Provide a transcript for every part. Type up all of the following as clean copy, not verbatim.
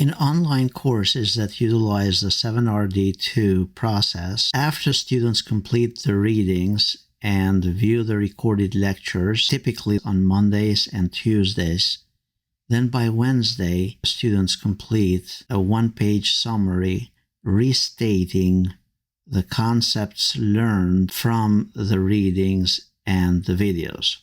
In online courses that utilize the 7RD2 process, after students complete the readings and view the recorded lectures, typically on Mondays and Tuesdays, then by Wednesday, students complete a one-page summary restating the concepts learned from the readings and the videos.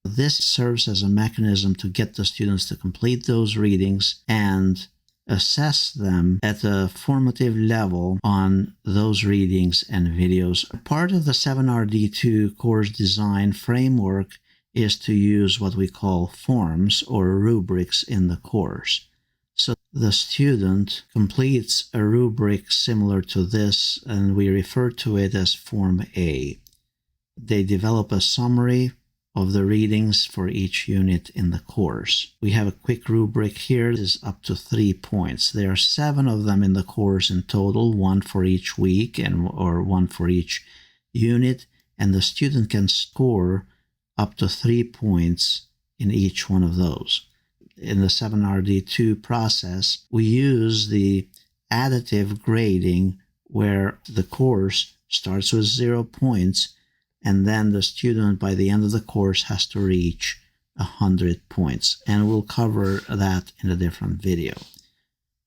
This serves as a mechanism to get the students to complete those readings and assess them at a formative level on those readings and videos. Part of the 7RD2 course design framework is to use what we call forms or rubrics in the course. So the student completes a rubric similar to this, and we refer to it as Form A. They develop a summary of the readings for each unit in the course. We have a quick rubric here. It is up to 3 points. There are 7 of them in the course in total, 1 for each week or 1 for each unit, and the student can score up to 3 points in each one of those. In the 7RD2 process, we use the additive grading where the course starts with 0 points, and then the student by the end of the course has to reach 100 points. And we'll cover that in a different video.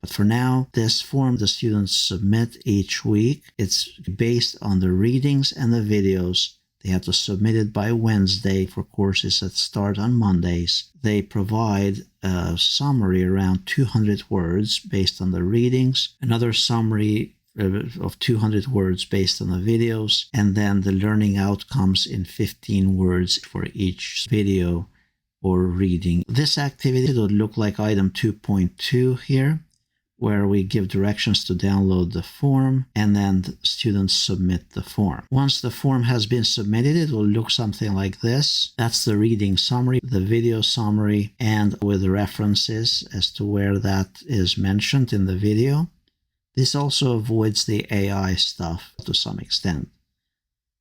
But for now, this form the students submit each week. It's based on the readings and the videos. They have to submit it by Wednesday for courses that start on Mondays. They provide a summary around 200 words based on the readings, another summary of 200 words based on the videos, and then the learning outcomes in 15 words for each video or reading. This activity would look like item 2.2 here, where we give directions to download the form and then the students submit the form. Once the form has been submitted, it will look something like this. That's the reading summary, the video summary, and with references as to where that is mentioned in the video. This also avoids the AI stuff to some extent.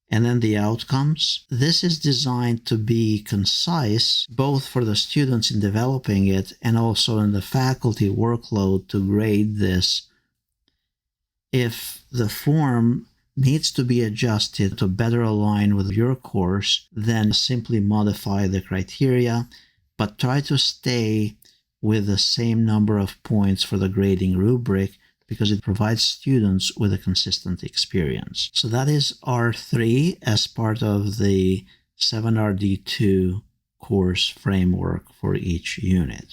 And then the outcomes. This is designed to be concise, both for the students in developing it and also in the faculty workload to grade this. If the form needs to be adjusted to better align with your course, then simply modify the criteria, but try to stay with the same number of points for the grading rubric, because it provides students with a consistent experience. So that is R3 as part of the 7RD2 course framework for each unit.